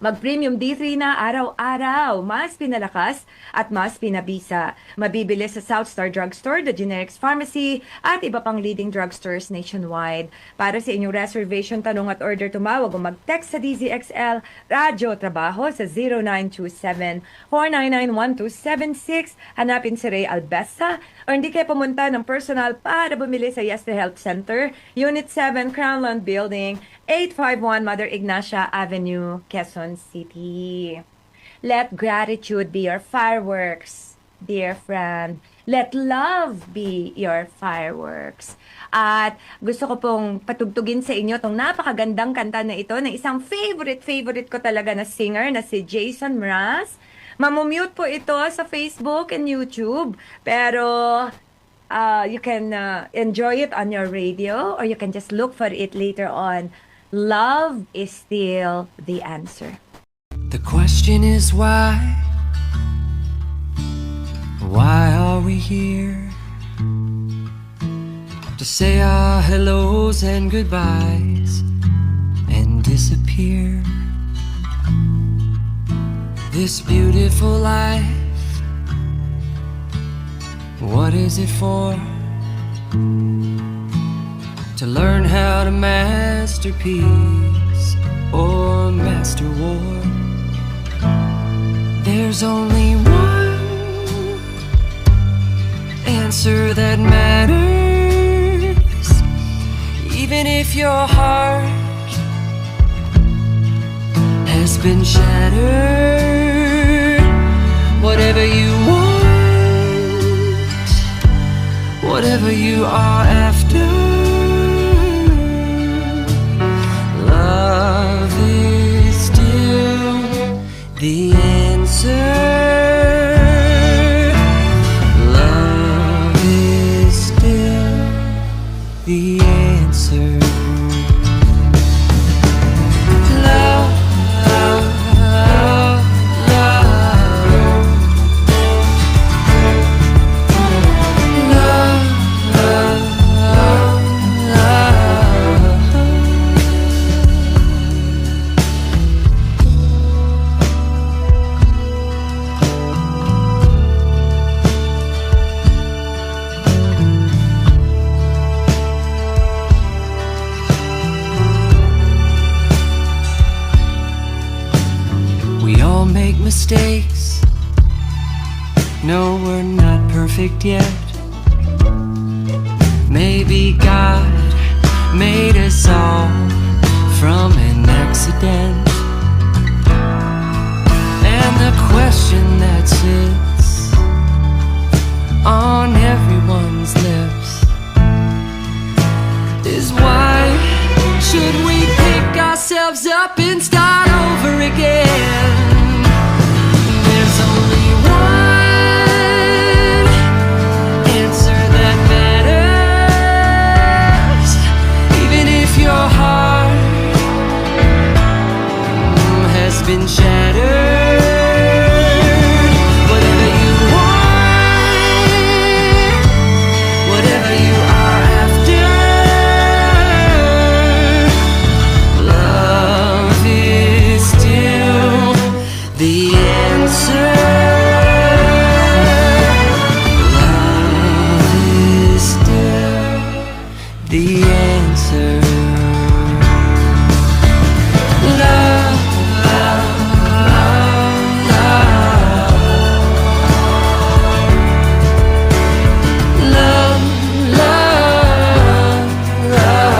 [SPEAKER 3] Mag-Premium D3 na araw-araw, mas pinalakas at mas pinabisa. Mabibili sa South Star Drugstore, The Generics Pharmacy, at iba pang leading drugstores nationwide. Para sa inyong reservation, tanong at order, tumawag o mag-text sa DZXL Radyo Trabaho sa 0927-499-1276. Hanapin si Ray Albesa o hindi kayo pumunta ng personal para bumili sa Yes to Health Center, Unit 7, Crownland Building, 851 Mother Ignacia Avenue, Quezon City. Let gratitude be your fireworks, dear friend. Let love be your fireworks. At gusto ko pong patugtugin sa inyo tong napakagandang kanta na ito ng isang favorite ko talaga na singer na si Jason Mraz. Mamumute po ito sa Facebook and YouTube. Pero you can enjoy it on your radio or you can just look for it later on. Love is still the answer.
[SPEAKER 4] The question is why? Why are we here? To say our hellos and goodbyes and disappear. This beautiful life, what is it for? To learn how to master peace or master war. There's only one answer that matters. Even if your heart has been shattered, whatever you want, whatever you are after, love is still the answer. Love is still the answer. Love, love, love, love. Love, love, love. We all make mistakes. No, we're not perfect yet. Maybe God made us all from an accident. And the question that sits rise up and start over again. There's only one answer that matters, even if your heart has been shattered. Whatever you want, whatever you are after, love is still the answer. Love is still the answer. Love, love, love, love, love.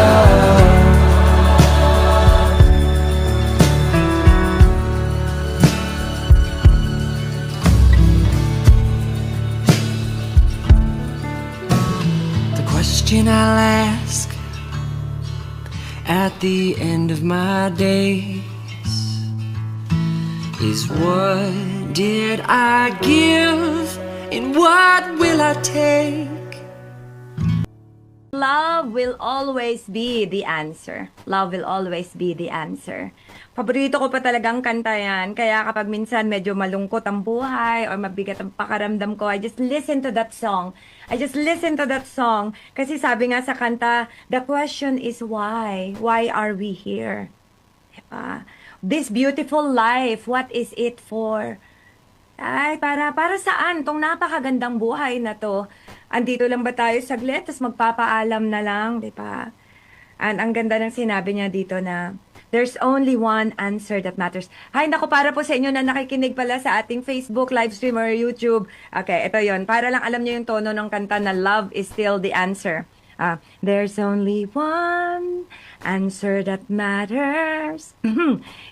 [SPEAKER 4] The question I'll ask at the end of my days is, what did I give and what will I take?
[SPEAKER 3] Love will always be the answer. Love will always be the answer. Paborito ko pa talagang kanta yan. Kaya kapag minsan medyo malungkot ang buhay or mabigat ang pakaramdam ko, I just listen to that song. I just listen to that song. Kasi sabi nga sa kanta, the question is why? Why are we here? Diba? This beautiful life, what is it for? Ay, para saan tong napakagandang buhay na to? Andito lang ba tayo saglit, tapos magpapaalam na lang, di ba? And ang ganda ng sinabi niya dito na, there's only one answer that matters. Hay, naku, para po sa inyo na nakikinig pala sa ating Facebook live stream or YouTube. Okay, ito yon. Para lang alam niyo yung tono ng kanta na love is still the answer. There's only one answer that matters.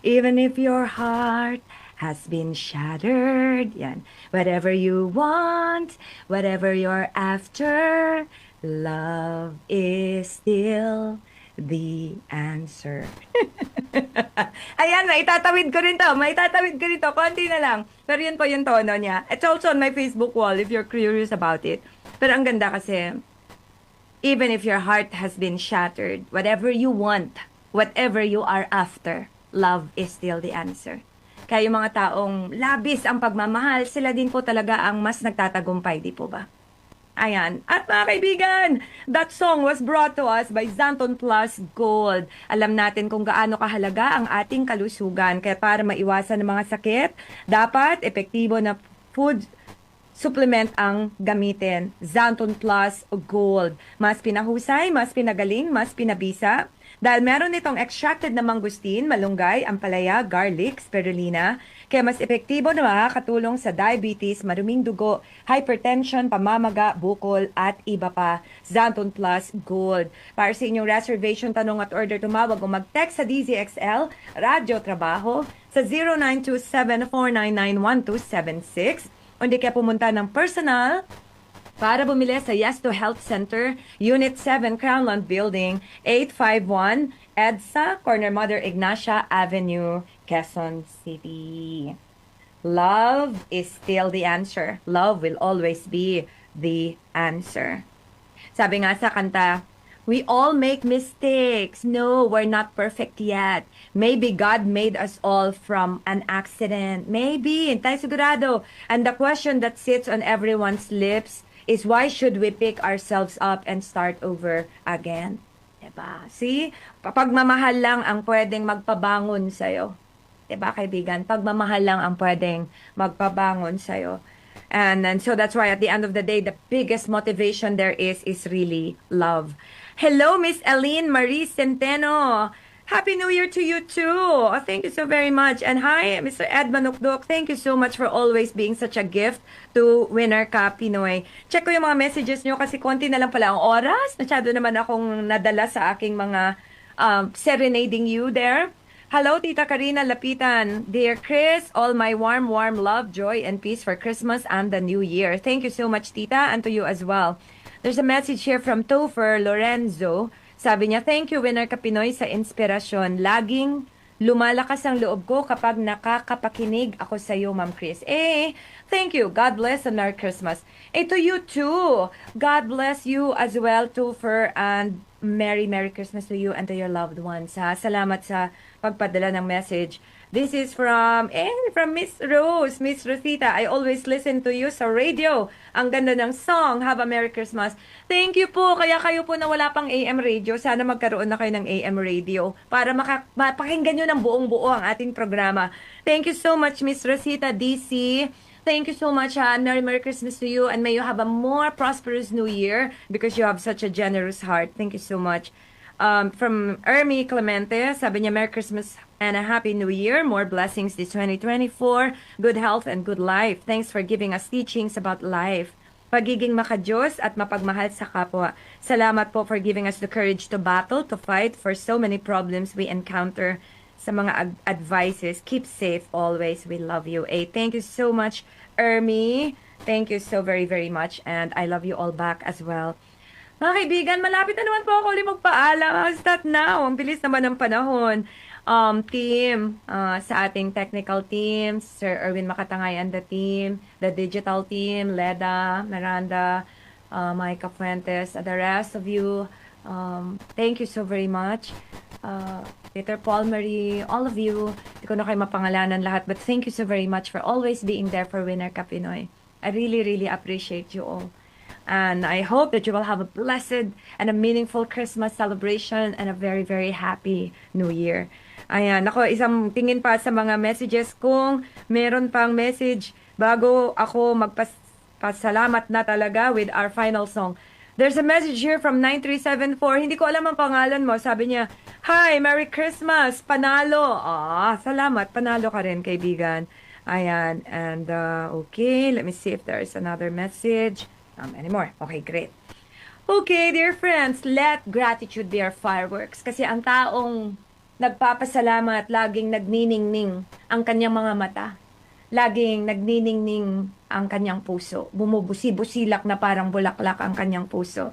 [SPEAKER 3] Even if your heart has been shattered. Yan. Whatever you want, whatever you're after, love is still the answer. Ayan, maitatawid ko rin to. Konti na lang. Pero yun po yung tono niya. It's also on my Facebook wall if you're curious about it. Pero ang ganda kasi, even if your heart has been shattered, whatever you want, whatever you are after, love is still the answer. Kaya yung mga taong labis ang pagmamahal, sila din po talaga ang mas nagtatagumpay, di po ba? Ayan. At mga kaibigan, that song was brought to us by Zanton Plus Gold. Alam natin kung gaano kahalaga ang ating kalusugan. Kaya para maiwasan ng mga sakit, dapat epektibo na food supplement ang gamitin. Zanton Plus Gold. Mas pinahusay, mas pinagaling, mas pinabisa. Dahil meron itong extracted na mangustin, malunggay, ampalaya, garlic, spirulina, kaya mas epektibo na makakatulong sa diabetes, maruming dugo, hypertension, pamamaga, bukol, at iba pa. Zanton Plus Gold. Para sa inyong reservation, tanong at order, tumawag o mag-text sa DZXL, Radyo Trabaho, sa 0927-499-1276. O hindi kaya pumunta ng personal para bumili sa Yes to Health Center, Unit 7, Crownland Building, 851 EDSA, Corner Mother Ignacia Avenue, Quezon City. Love is still the answer. Love will always be the answer. Sabi nga sa kanta, we all make mistakes. No, we're not perfect yet. Maybe God made us all from an accident. Maybe, hindi tayo sigurado. And the question that sits on everyone's lips is, why should we pick ourselves up and start over again? Diba? See? Pagmamahal lang ang pwedeng magpabangon sa'yo. Diba, kaibigan? Pagmamahal lang ang pwedeng magpabangon sa'yo. And so that's why at the end of the day, the biggest motivation there is really love. Hello, Miss Aline Marie Centeno. Happy New Year to you too. Oh, thank you so very much. And hi, Mr. Ed Manukdok. Thank you so much for always being such a gift to Winner Ka Pinoy. Check ko yung mga messages nyo kasi konti na lang pala ang oras. Masyado naman akong nadala sa aking mga serenading you there. Hello, Tita Karina Lapitan. Dear Chris, all my warm love, joy, and peace for Christmas and the New Year. Thank you so much, Tita, and to you as well. There's a message here from Topher Lorenzo. Sabi niya, thank you, Winner Ka Pinoy, sa inspirasyon. Laging Lumalakas ang loob ko kapag nakakapakinig ako sa iyo, Ma'am Chris. Thank you. God bless and Merry Christmas. To you too. God bless you as well, Topher, and Merry Christmas to you and to your loved ones. Salamat sa pagpadala ng message. This is from Miss Rose, Miss Rosita. I always listen to you sa radio. Ang ganda ng song. Have a Merry Christmas. Thank you po. Kaya kayo po na wala pang AM radio, sana magkaroon na kayo ng AM radio para mapakinggan nyo ng buong-buo ang ating programa. Thank you so much, Miss Rosita DC. Thank you so much, and Merry Christmas to you, and may you have a more prosperous New Year because you have such a generous heart. Thank you so much. From Ermi Clemente, sabi niya, Merry Christmas and a Happy New Year. More blessings this 2024. Good health and good life. Thanks for giving us teachings about life. Pagiging makadiyos at mapagmahal sa kapwa. Salamat po for giving us the courage to battle, to fight for so many problems we encounter. Sa mga advices, keep safe always. We love you. Thank you so much, Ermi. Thank you so very, very much. And I love you all back as well. Mga kaibigan, malapit na naman po ako ulit magpaalam. How's that now? Ang bilis naman ng panahon. Team, sa ating technical team, Sir Erwin Makatangay and the team, the digital team, Leda, Miranda, Micah Fuentes, the rest of you, thank you so very much. Peter Paul, Marie, all of you, hindi ko na kayo mapangalanan lahat, but thank you so very much for always being there for Winner Ka Pinoy. I really, really appreciate you all. And I hope that you will have a blessed and a meaningful Christmas celebration and a very, very happy New Year. Ayan, ako isang tingin pa sa mga messages kung meron pang message bago ako magpasalamat na talaga with our final song. There's a message here from 9374. Hindi ko alam ang pangalan mo. Sabi niya, Hi, Merry Christmas, panalo. Salamat, panalo ka rin, kaibigan. Ayan, and okay, let me see if there's another message. Anymore. Okay, great. Okay, dear friends, let gratitude be our fireworks. Kasi ang taong nagpapasalamat, laging nagniningning ang kanyang mga mata. Laging nagniningning ang kanyang puso. Bumubusi-busilak na parang bulaklak ang kanyang puso.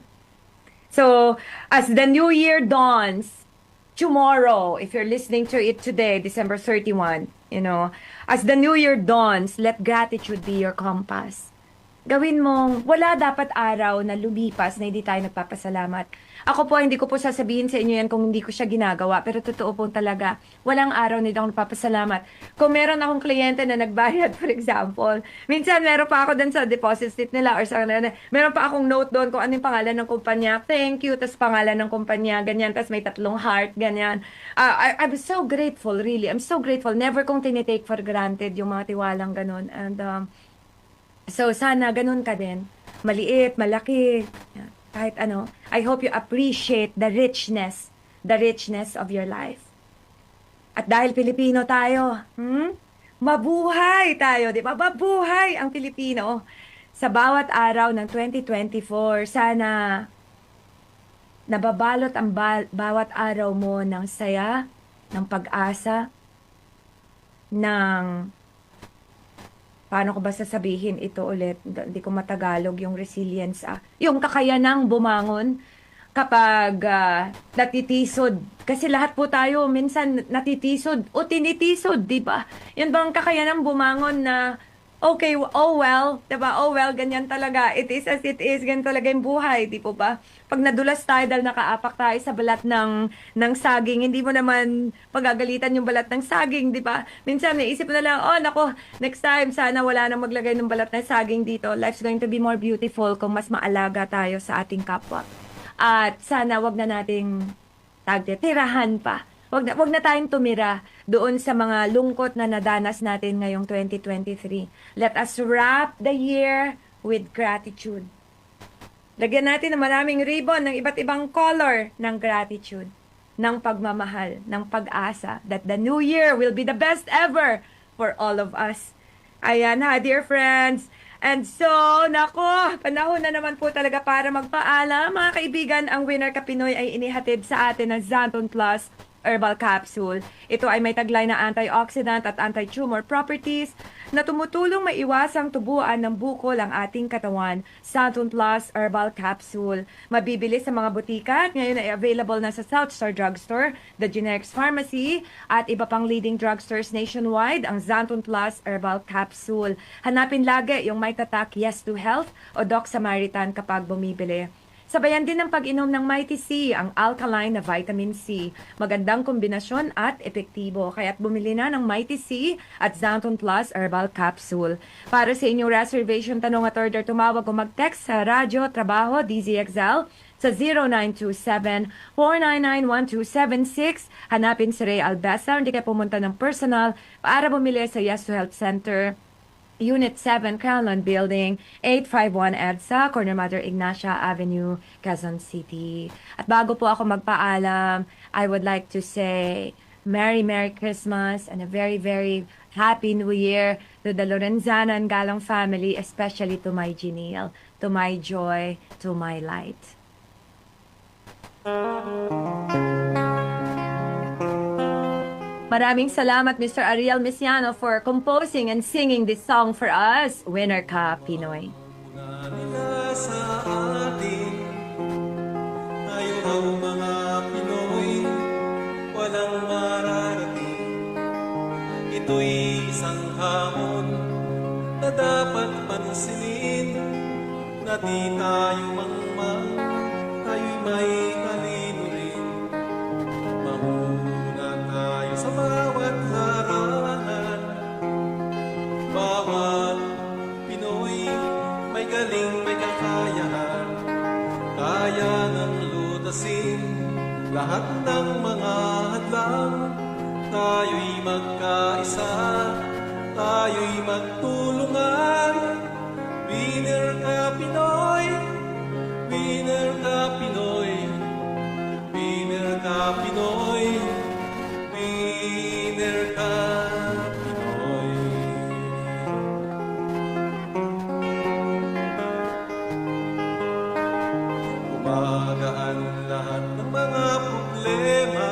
[SPEAKER 3] So, as the new year dawns, tomorrow, if you're listening to it today, December 31, as the new year dawns, let gratitude be your compass. Gawin mong wala dapat araw na lumipas na hindi tayo nagpapasalamat. Ako po, hindi ko po sasabihin sa inyo yan kung hindi ko siya ginagawa, pero totoo po talaga, walang araw na hindi ako nagpapasalamat. Kung meron akong kliyente na nagbayad, for example, minsan meron pa ako dun sa deposit slip nila or sa meron pa akong note doon kung ano yung pangalan ng kumpanya, thank you, tas pangalan ng kumpanya, ganyan, tas may 3 heart, ganyan. I'm so grateful, really. I'm so grateful. Never kong tinitake for granted yung mga tiwalang ganun. And, so, sana ganun ka din. Maliit, malaki, kahit ano. I hope you appreciate the richness of your life. At dahil Pilipino tayo, mabuhay tayo, di ba? Mabuhay ang Pilipino. Sa bawat araw ng 2024, sana nababalot ang bawat araw mo ng saya, ng pag-asa, ng paano ko ba sasabihin ito ulit? Hindi ko matagalog yung resilience. Yung kakayanang bumangon kapag natitisod. Kasi lahat po tayo minsan natitisod o tinitisod, di ba? Yan bang kakayanang bumangon na okay, oh well, diba? Oh well, ganyan talaga. It is as it is, ganyan talaga yung buhay, di po ba? Pag nadulas tayo dahil nakaapak tayo sa balat ng saging, hindi mo naman pagagalitan yung balat ng saging, di ba? Minsan, naisip mo na lang, oh, nako, next time, sana wala nang maglagay ng balat ng saging dito. Life's going to be more beautiful kung mas maalaga tayo sa ating kapwa. At sana wag na nating tirahan pa. Wag na tayong tumira doon sa mga lungkot na nadanas natin ngayong 2023. Let us wrap the year with gratitude. Lagyan natin ng maraming ribbon ng iba't ibang color ng gratitude, ng pagmamahal, ng pag-asa that the new year will be the best ever for all of us. Ayan ha, dear friends. And so, nako, panahon na naman po talaga para magpaalam. Mga kaibigan, ang Winner Ka Pinoy ay inihatid sa atin ng Zanton Plus Herbal Capsule. Ito ay may taglay na antioxidant at anti-tumor properties na tumutulong maiwasang tubuan ng bukol ang ating katawan. Santon Plus Herbal Capsule. Mabibili sa mga butika at ngayon ay available na sa South Star Drugstore, The Generics Pharmacy at iba pang leading drugstores nationwide ang Santon Plus Herbal Capsule. Hanapin lagi yung may tatak Yes to Health o Doc Samaritan kapag bumibili. Sabayan din ng pag-inom ng Mighty C, ang alkaline na vitamin C. Magandang kombinasyon at epektibo. Kaya't bumili na ng Mighty C at Xanthon Plus Herbal Capsule. Para sa inyong reservation, tanong at order, tumawag o mag-text sa Radyo Trabaho DZXL sa 0927-499-1276. Hanapin si Ray Albesa. Hindi kayo pumunta ng personal para bumili sa Yes to Health Center, Unit 7, Crownland Building, 851 EDSA, Corner Mother Ignacia Avenue, Quezon City. At bago po ako magpaalam, I would like to say Merry Christmas and a very, very Happy New Year to the Lorenzana and Galang family, especially to my Janelle, to my joy, to my light. Maraming salamat, Mr. Ariel Misiano, for composing and singing this song for us. Winner ka, Pinoy.
[SPEAKER 5] Nila sa atin, tayo raw mga Pinoy, walang mararating. Ito'y isang hamon na dapat pansinin, na di tayo mangmang, tayo'y may talino rin. Mahuna tayo sa bawat larangan, bawat Pinoy may galing, may kakayahan, kaya ng lutasin lahat ng mga hadlang. Tayo'y magkaisa, tayo'y magtulungan. Winner ka Pinoy, winner ka Pinoy, winner ka Pinoy, winner ka Pinoy. Gumagaan lahat ng mga problema,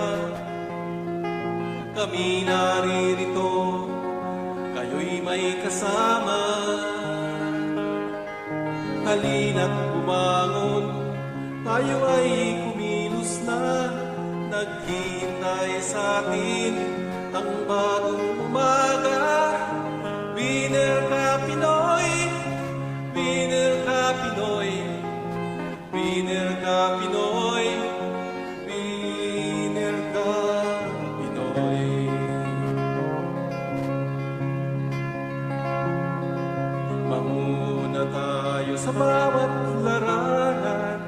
[SPEAKER 5] kami naririto, kayo'y may kasama. Halina't bumangon, tayo ay kumilos na, naghihintay sa atin ang bagong umaga. Winner ka Pinoy, winner ka Pinoy, winner ka Pinoy, winner ka Pinoy. Manguna tayo sa bawat larangan,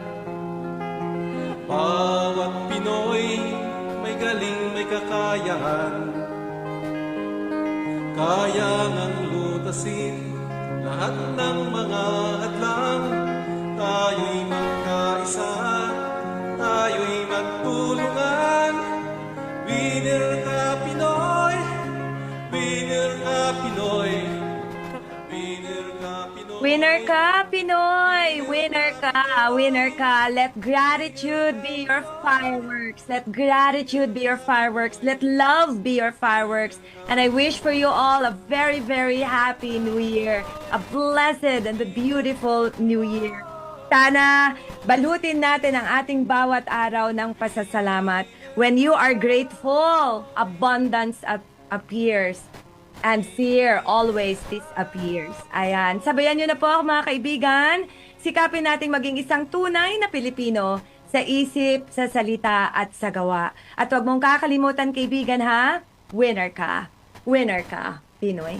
[SPEAKER 5] bawat Pinoy may galing, may kakayahan, kaya ngang lutasin lahat ng mga hadlang. Tayo'y magkaisa, tayo'y magtulungan. Winner ka Pinoy, winner ka Pinoy, winner ka Pinoy.
[SPEAKER 3] Winner ka, Pinoy! Winner ka! Winner ka! Let gratitude be your fireworks. Let gratitude be your fireworks. Let love be your fireworks. And I wish for you all a very, very happy New Year. A blessed and a beautiful New Year. Sana balutin natin ang ating bawat araw ng pasasalamat. When you are grateful, abundance appears. And fear always disappears. Ayan. Sabayan nyo na po ako mga kaibigan. Sikapin nating maging isang tunay na Pilipino sa isip, sa salita at sa gawa. At huwag mong kakalimutan kaibigan ha, winner ka. Winner ka, Pinoy.